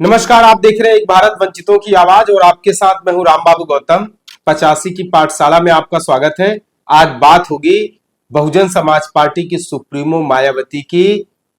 नमस्कार, आप देख रहे हैं एक भारत वंचितों की आवाज और आपके साथ मैं हूं रामबाबू गौतम। 85 की पाठशाला में आपका स्वागत है। आज बात होगी बहुजन समाज पार्टी की सुप्रीमो मायावती की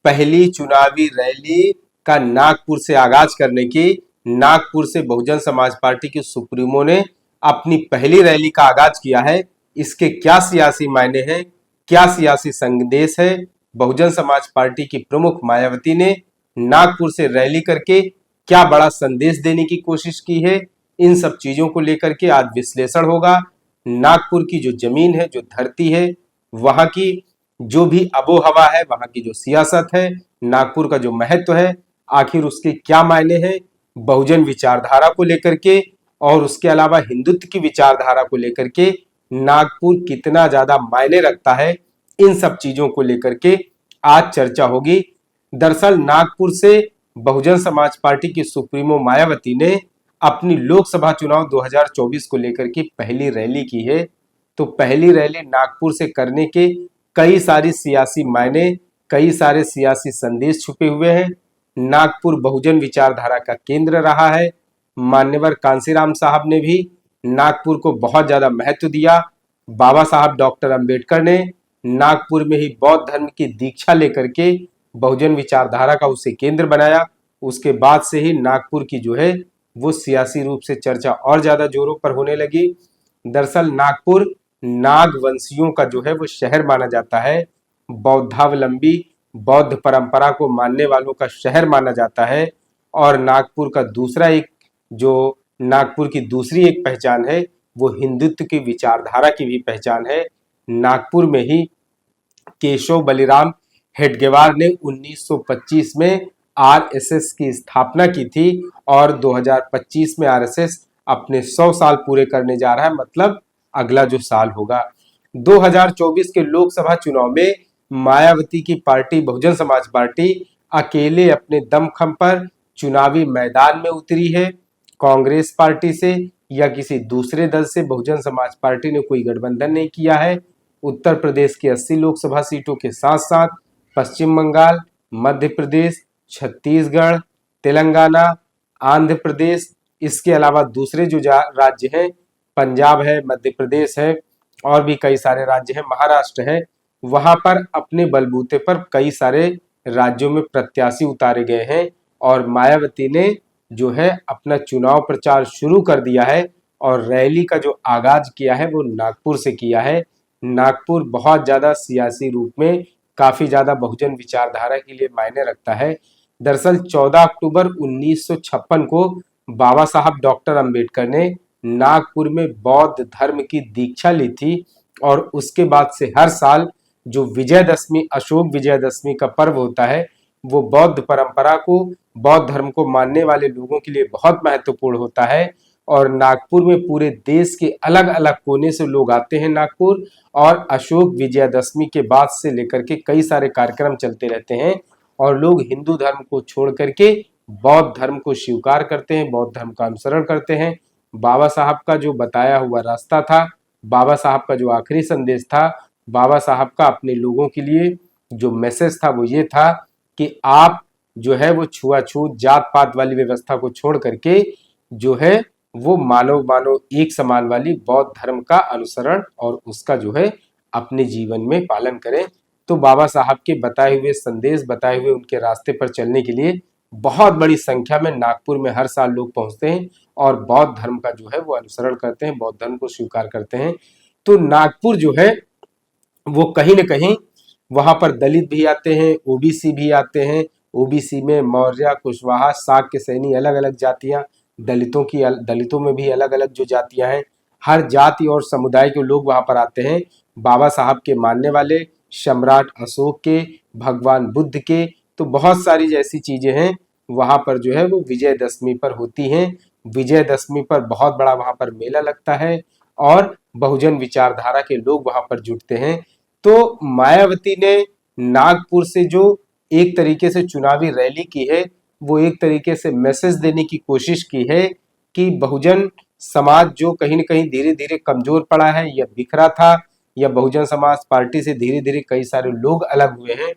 पहली चुनावी रैली का नागपुर से आगाज करने की। नागपुर से बहुजन समाज पार्टी की सुप्रीमो ने अपनी पहली रैली का आगाज किया है। इसके क्या सियासी मायने हैं, क्या सियासी संदेश है। बहुजन समाज पार्टी की प्रमुख मायावती ने नागपुर से रैली करके क्या बड़ा संदेश देने की कोशिश की है, इन सब चीजों को लेकर के आज विश्लेषण होगा। नागपुर की जो जमीन है, जो धरती है, वहां की जो भी आबो हवा है, वहां की जो सियासत है, नागपुर का जो महत्व है, आखिर उसके क्या मायने हैं बहुजन विचारधारा को लेकर के, और उसके अलावा हिंदुत्व की विचारधारा को लेकर के नागपुर कितना ज्यादा मायने रखता है, इन सब चीजों को लेकर के आज चर्चा होगी। दरअसल नागपुर से बहुजन समाज पार्टी की सुप्रीमो मायावती ने अपनी लोकसभा चुनाव 2024 को लेकर के पहली रैली की है। तो पहली रैली नागपुर से करने के कई सारी सियासी मायने, कई सारे सियासी संदेश छुपे हुए हैं। नागपुर बहुजन विचारधारा का केंद्र रहा है। मान्यवर कांसीराम साहब ने भी नागपुर को बहुत ज्यादा महत्व दिया। बाबा साहब डॉक्टर अंबेडकर ने नागपुर में ही बौद्ध धर्म की दीक्षा लेकर के बहुजन विचारधारा का उसे केंद्र बनाया। उसके बाद से ही नागपुर की जो है वो सियासी रूप से चर्चा और ज्यादा जोरों पर होने लगी। दरअसल नागपुर नागवंशियों का जो है वो शहर माना जाता है। बौद्धावलंबी बौद्ध परंपरा को मानने वालों का शहर माना जाता है। और नागपुर का दूसरा एक जो नागपुर की दूसरी एक पहचान है, वो हिंदुत्व की विचारधारा की भी पहचान है। नागपुर में ही केशव बलिराम हेडगेवार ने 1925 में आरएसएस की स्थापना की थी और 2025 में आरएसएस अपने 100 साल पूरे करने जा रहा है, मतलब अगला जो साल होगा। 2024 के लोकसभा चुनाव में मायावती की पार्टी बहुजन समाज पार्टी अकेले अपने दमखम पर चुनावी मैदान में उतरी है। कांग्रेस पार्टी से या किसी दूसरे दल से बहुजन समाज पार्टी ने कोई गठबंधन नहीं किया है। उत्तर प्रदेश की 80 लोकसभा सीटों के साथ साथ पश्चिम बंगाल, मध्य प्रदेश, छत्तीसगढ़, तेलंगाना, आंध्र प्रदेश, इसके अलावा दूसरे जो राज्य हैं, पंजाब है, मध्य प्रदेश है और भी कई सारे राज्य हैं, महाराष्ट्र है, वहां पर अपने बलबूते पर कई सारे राज्यों में प्रत्याशी उतारे गए हैं। और मायावती ने जो है अपना चुनाव प्रचार शुरू कर दिया है और रैली का जो आगाज किया है वो नागपुर से किया है। नागपुर बहुत ज्यादा सियासी रूप में काफी ज्यादा बहुजन विचारधारा के लिए मायने रखता है। दरअसल 14 अक्टूबर 1956 को बाबा साहब डॉक्टर अंबेडकर ने नागपुर में बौद्ध धर्म की दीक्षा ली थी और उसके बाद से हर साल जो विजयदशमी, अशोक विजयदशमी का पर्व होता है, वो बौद्ध परंपरा को, बौद्ध धर्म को मानने वाले लोगों के लिए बहुत महत्वपूर्ण होता है। और नागपुर में पूरे देश के अलग अलग कोने से लोग आते हैं नागपुर, और अशोक विजयदशमी के बाद से लेकर के कई सारे कार्यक्रम चलते रहते हैं और लोग हिंदू धर्म को छोड़ करके बौद्ध धर्म को स्वीकार करते हैं, बौद्ध धर्म का अनुसरण करते हैं। बाबा साहब का जो बताया हुआ रास्ता था, बाबा साहब का जो आखिरी संदेश था, बाबा साहब का अपने लोगों के लिए जो मैसेज था वो ये था कि आप जो है वो छुआछूत जात पात वाली व्यवस्था को छोड़ करके जो है वो मानव मानव एक समान वाली बौद्ध धर्म का अनुसरण और उसका जो है अपने जीवन में पालन करें। तो बाबा साहब के बताए हुए संदेश, बताए हुए उनके रास्ते पर चलने के लिए बहुत बड़ी संख्या में नागपुर में हर साल लोग पहुंचते हैं और बौद्ध धर्म का जो है वो अनुसरण करते हैं, बौद्ध धर्म को स्वीकार करते हैं। तो नागपुर जो है वो कहीं ना कहीं वहां पर दलित भी आते हैं, ओबीसी भी आते हैं। ओबीसी में मौर्य, कुशवाहा, शाक्य, सैनी, अलग अलग जातियां, दलितों में भी अलग अलग जो जातियां हैं, हर जाति और समुदाय के लोग वहां पर आते हैं। बाबा साहब के मानने वाले, सम्राट अशोक के, भगवान बुद्ध के, तो बहुत सारी जैसी चीजें हैं वहां पर जो है वो विजयदशमी पर होती हैं। विजयदशमी पर बहुत बड़ा वहां पर मेला लगता है और बहुजन विचारधारा के लोग वहां पर जुटते हैं। तो मायावती ने नागपुर से जो एक तरीके से चुनावी रैली की है, वो एक तरीके से मैसेज देने की कोशिश की है कि बहुजन समाज जो कहीं न कहीं धीरे धीरे कमजोर पड़ा है या बिखरा था, या बहुजन समाज पार्टी से धीरे धीरे कई सारे लोग अलग हुए हैं।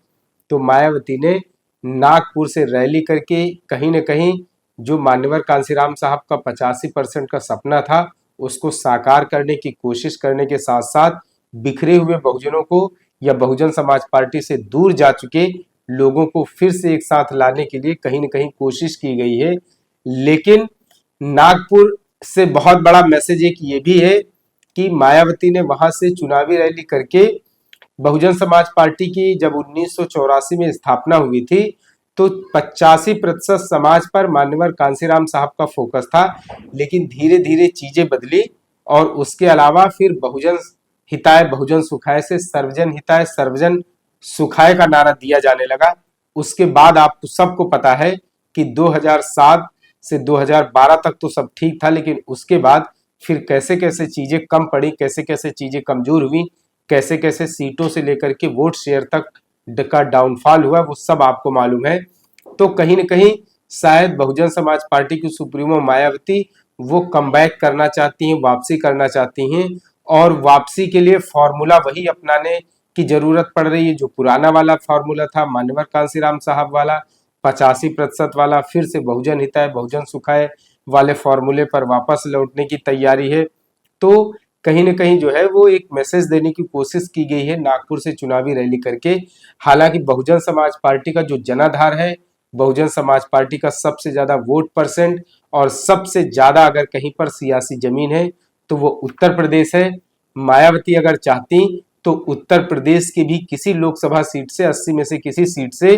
तो मायावती ने नागपुर से रैली करके कहीं न कहीं जो मान्यवर कांशीराम साहब का 85% का सपना था, उसको साकार करने की कोशिश करने के साथ साथ बिखरे हुए बहुजनों को या बहुजन समाज पार्टी से दूर जा चुके लोगों को फिर से एक साथ लाने के लिए कहीं न कहीं कोशिश की गई है। लेकिन नागपुर से बहुत बड़ा मैसेज एक ये भी है कि मायावती ने वहां से चुनावी रैली करके बहुजन समाज पार्टी की जब 1984 में स्थापना हुई थी तो 85% समाज पर मान्यवर कांशीराम साहब का फोकस था। लेकिन धीरे धीरे चीजें बदली और उसके अलावा फिर बहुजन हिताय बहुजन सुखाय से सर्वजन हिताय सर्वजन सुखाय का नारा दिया जाने लगा। उसके बाद आप सबको पता है कि 2007 से 2012 तक तो सब ठीक था, लेकिन उसके बाद फिर कैसे कैसे चीजें कम पड़ी, कैसे कैसे चीजें कमजोर हुई, कैसे कैसे सीटों से लेकर के वोट शेयर तक का डाउनफॉल हुआ, वो सब आपको मालूम है। तो कहीं न कहीं शायद बहुजन समाज पार्टी की सुप्रीमो मायावती वो कमबैक करना चाहती हैं, वापसी करना चाहती हैं और वापसी के लिए फॉर्मूला वही अपनाने की जरूरत पड़ रही है जो पुराना वाला फॉर्मूला था मान्यवर कांशीराम साहब वाला 85% वाला, फिर से बहुजन हिताय बहुजन सुखाय वाले फॉर्मूले पर वापस लौटने की तैयारी है। तो कहीं न कहीं जो है वो एक मैसेज देने की कोशिश की गई है नागपुर से चुनावी रैली करके। हालांकि बहुजन समाज पार्टी का जो जनाधार है, बहुजन समाज पार्टी का सबसे ज्यादा वोट परसेंट और सबसे ज्यादा अगर कहीं पर सियासी जमीन है तो वो उत्तर प्रदेश है। मायावती अगर चाहती तो उत्तर प्रदेश की भी किसी लोकसभा सीट से 80 में से किसी सीट से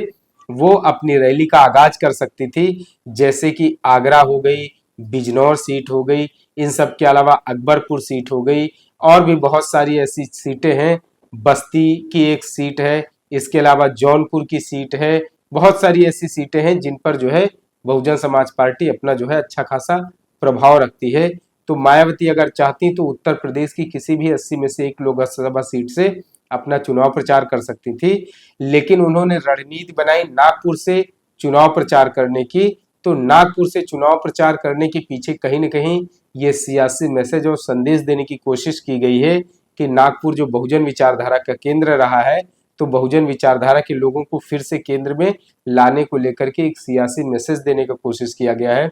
वो अपनी रैली का आगाज कर सकती थी, जैसे कि आगरा हो गई, बिजनौर सीट हो गई, इन सब के अलावा अकबरपुर सीट हो गई और भी बहुत सारी ऐसी सीटें हैं। बस्ती की एक सीट है, इसके अलावा जौनपुर की सीट है, बहुत सारी ऐसी सीटें हैं जिन पर जो है बहुजन समाज पार्टी अपना जो है अच्छा खासा प्रभाव रखती है। तो मायावती अगर चाहती तो उत्तर प्रदेश की किसी भी 80 में से एक लोकसभा सीट से अपना चुनाव प्रचार कर सकती थी, लेकिन उन्होंने रणनीति बनाई नागपुर से चुनाव प्रचार करने की। तो नागपुर से चुनाव प्रचार करने के पीछे कहीं न कहीं ये सियासी मैसेज और संदेश देने की कोशिश की गई है कि नागपुर जो बहुजन विचारधारा का केंद्र रहा है, तो बहुजन विचारधारा के लोगों को फिर से केंद्र में लाने को लेकर के एक सियासी मैसेज देने का कोशिश किया गया है।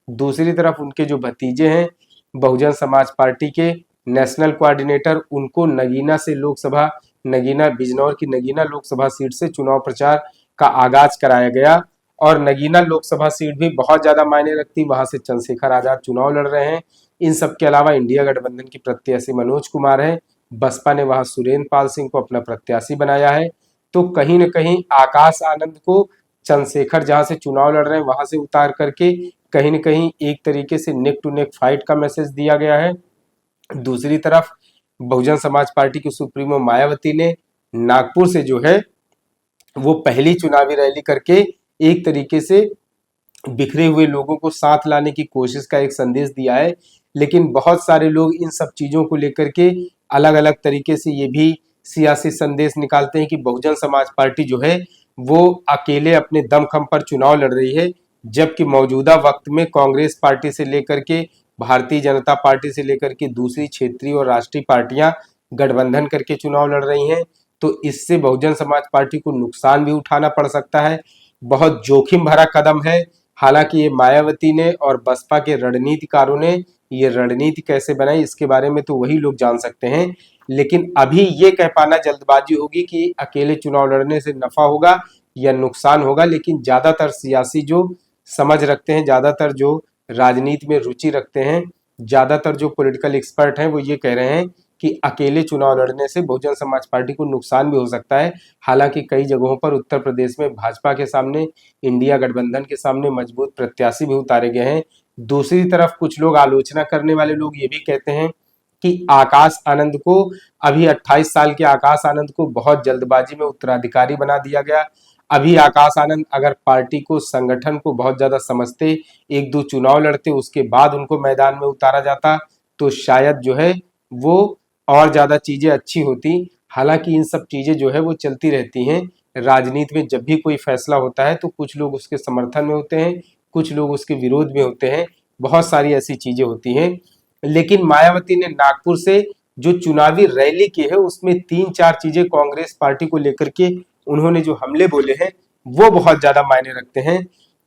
दूसरी तरफ उनके जो भतीजे हैं बहुजन समाज पार्टी के नेशनल कोऑर्डिनेटर, उनको नगीना से लोकसभा नगीना बिजनौर की नगीना लोकसभा सीट से चुनाव प्रचार का आगाज कराया गया और नगीना लोकसभा सीट भी बहुत ज्यादा मायने रखती, वहां से चंद्रशेखर आजाद चुनाव लड़ रहे हैं। इन सब के अलावा इंडिया गठबंधन की प्रत्याशी मनोज कुमार है, बसपा ने वहां सुरेंद्र पाल सिंह को अपना प्रत्याशी बनाया है। तो कहीं न कहीं आकाश आनंद को चंद्रशेखर जहां से चुनाव लड़ रहे हैं वहां से उतार करके कहीं न कहीं एक तरीके से नेक टू नेक फाइट का मैसेज दिया गया है। दूसरी तरफ बहुजन समाज पार्टी की सुप्रीमो मायावती ने नागपुर से जो है वो पहली चुनावी रैली करके एक तरीके से बिखरे हुए लोगों को साथ लाने की कोशिश का एक संदेश दिया है। लेकिन बहुत सारे लोग इन सब चीजों को लेकर के अलग अलग तरीके से ये भी सियासी संदेश निकालते हैं कि बहुजन समाज पार्टी जो है वो अकेले अपने दमखम पर चुनाव लड़ रही है, जबकि मौजूदा वक्त में कांग्रेस पार्टी से लेकर के भारतीय जनता पार्टी से लेकर के दूसरी क्षेत्रीय और राष्ट्रीय पार्टियां गठबंधन करके चुनाव लड़ रही हैं। तो इससे बहुजन समाज पार्टी को नुकसान भी उठाना पड़ सकता है, बहुत जोखिम भरा कदम है। हालांकि ये मायावती ने और बसपा के रणनीतिकारों ने ये रणनीति कैसे बनाई इसके बारे में तो वही लोग जान सकते हैं, लेकिन अभी ये कह पाना जल्दबाजी होगी कि अकेले चुनाव लड़ने से नफा होगा या नुकसान होगा। लेकिन ज्यादातर सियासी जो समझ रखते हैं, ज्यादातर जो राजनीति में रुचि रखते हैं, ज्यादातर जो पॉलिटिकल एक्सपर्ट हैं वो ये कह रहे हैं कि अकेले चुनाव लड़ने से बहुजन समाज पार्टी को नुकसान भी हो सकता है। हालांकि कई जगहों पर उत्तर प्रदेश में भाजपा के सामने, इंडिया गठबंधन के सामने मजबूत प्रत्याशी भी उतारे गए हैं। दूसरी तरफ कुछ लोग आलोचना करने वाले लोग ये भी कहते हैं कि आकाश आनंद को, अभी 28 साल के आकाश आनंद को बहुत जल्दबाजी में उत्तराधिकारी बना दिया गया। अभी आकाश आनंद अगर पार्टी को, संगठन को बहुत ज्यादा समझते, एक दो चुनाव लड़ते, उसके बाद उनको मैदान में उतारा जाता तो शायद जो है वो और ज्यादा चीजें अच्छी होती। हालांकि इन सब चीजें जो है वो चलती रहती हैं। राजनीति में जब भी कोई फैसला होता है तो कुछ लोग उसके समर्थन में होते हैं, कुछ लोग उसके विरोध में होते हैं, बहुत सारी ऐसी चीजें होती हैं। लेकिन मायावती ने नागपुर से जो चुनावी रैली की है उसमें 3-4 चीजें कांग्रेस पार्टी को लेकर के उन्होंने जो हमले बोले हैं वो बहुत ज्यादा मायने रखते हैं।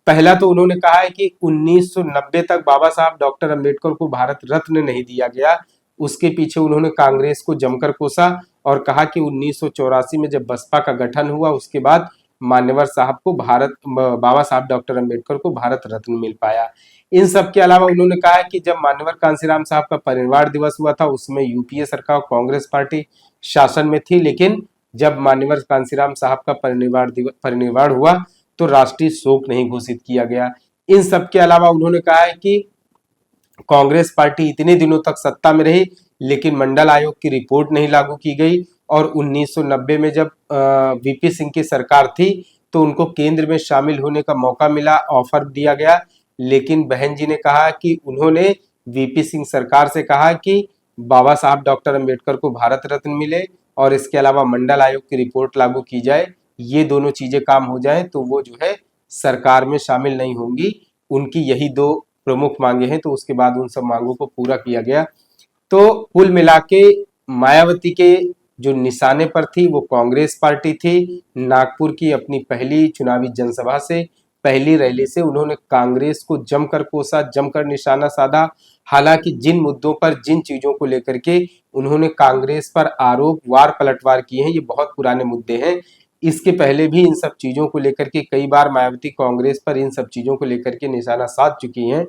पहला तो उन्होंने कहा है कि 1990 तक बाबा साहब डॉक्टर अंबेडकर को भारत रत्न नहीं दिया गया। उसके पीछे उन्होंने कांग्रेस को जमकर कोसा और कहा कि 1984 में जब बसपा का गठन हुआ उसके बाद मान्यवर साहब को बाबा साहब डॉक्टर अंबेडकर को भारत रत्न मिल पाया। इन सब के अलावा उन्होंने कहा है कि जब मान्यवर कांसीराम साहब का परिनिर्वाण दिवस हुआ था उसमें यूपीए सरकार कांग्रेस पार्टी शासन में थी, लेकिन जब मान्यवर कांसीराम साहब का परिनिर्वाण हुआ तो राष्ट्रीय शोक नहीं घोषित किया गया। इन सब के अलावा उन्होंने कहा है कि कांग्रेस पार्टी इतने दिनों तक सत्ता में रही लेकिन मंडल आयोग की रिपोर्ट नहीं लागू की गई और 1990 में जब वीपी सिंह की सरकार थी तो उनको केंद्र में शामिल होने का मौका मिला, ऑफर दिया गया, लेकिन बहन जी ने कहा कि उन्होंने वीपी सिंह सरकार से कहा कि बाबा साहब डॉक्टर अंबेडकर को भारत रत्न मिले और इसके अलावा मंडल आयोग की रिपोर्ट लागू की जाए। ये दोनों चीजें काम हो जाए तो वो जो है सरकार में शामिल नहीं होंगी। उनकी यही दो प्रमुख मांगे हैं, तो उसके बाद उन सब मांगों को पूरा किया गया। तो कुल मिला के मायावती के जो निशाने पर थी वो कांग्रेस पार्टी थी। नागपुर की अपनी पहली चुनावी जनसभा से, पहली रैली से उन्होंने कांग्रेस को जमकर कोसा, जमकर निशाना साधा। हालांकि जिन मुद्दों पर, जिन चीजों को लेकर के उन्होंने कांग्रेस पर आरोप वार पलटवार किए हैं ये बहुत पुराने मुद्दे हैं। इसके पहले भी इन सब चीजों को लेकर के कई बार मायावती कांग्रेस पर इन सब चीजों को लेकर के निशाना साध चुकी हैं,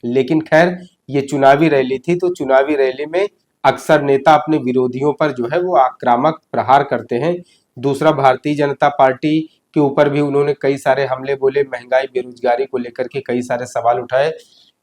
लेकिन खैर ये चुनावी रैली थी तो चुनावी रैली में अक्सर नेता अपने विरोधियों पर जो है वो आक्रामक प्रहार करते हैं। दूसरा, भारतीय जनता पार्टी के ऊपर भी उन्होंने कई सारे हमले बोले, महंगाई बेरोजगारी को लेकर के कई सारे सवाल उठाए।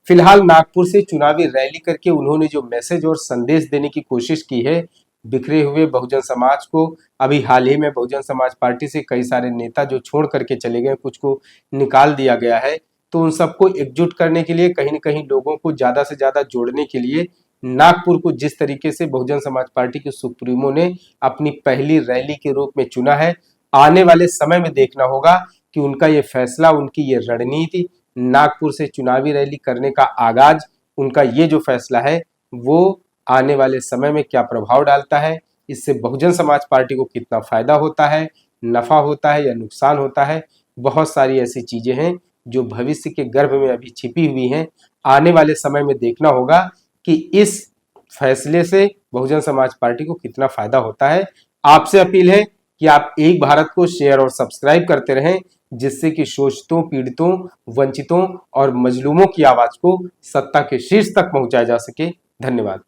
फिलहाल नागपुर से चुनावी रैली करके उन्होंने जो मैसेज और संदेश देने की कोशिश की है बिखरे हुए बहुजन समाज को, अभी हाल ही में बहुजन समाज पार्टी से कई सारे नेता जो छोड़ करके चले गए, कुछ को निकाल दिया गया है, तो उन सबको एकजुट करने के लिए, कहीं न कहीं लोगों को ज्यादा से ज्यादा जोड़ने के लिए नागपुर को जिस तरीके से बहुजन समाज पार्टी के सुप्रीमो ने अपनी पहली रैली के रूप में चुना है, आने वाले समय में देखना होगा कि उनका ये फैसला, उनकी ये रणनीति, नागपुर से चुनावी रैली करने का आगाज, उनका ये जो फैसला है वो आने वाले समय में क्या प्रभाव डालता है, इससे बहुजन समाज पार्टी को कितना फायदा होता है, नफा होता है या नुकसान होता है। बहुत सारी ऐसी चीजें हैं जो भविष्य के गर्भ में अभी छिपी हुई हैं। आने वाले समय में देखना होगा कि इस फैसले से बहुजन समाज पार्टी को कितना फायदा होता है। आपसे अपील है कि आप एक भारत को शेयर और सब्सक्राइब करते रहें, जिससे कि शोषितों, पीड़ितों, वंचितों और मजलूमों की आवाज को सत्ता के शीर्ष तक पहुंचाया जा सके। धन्यवाद।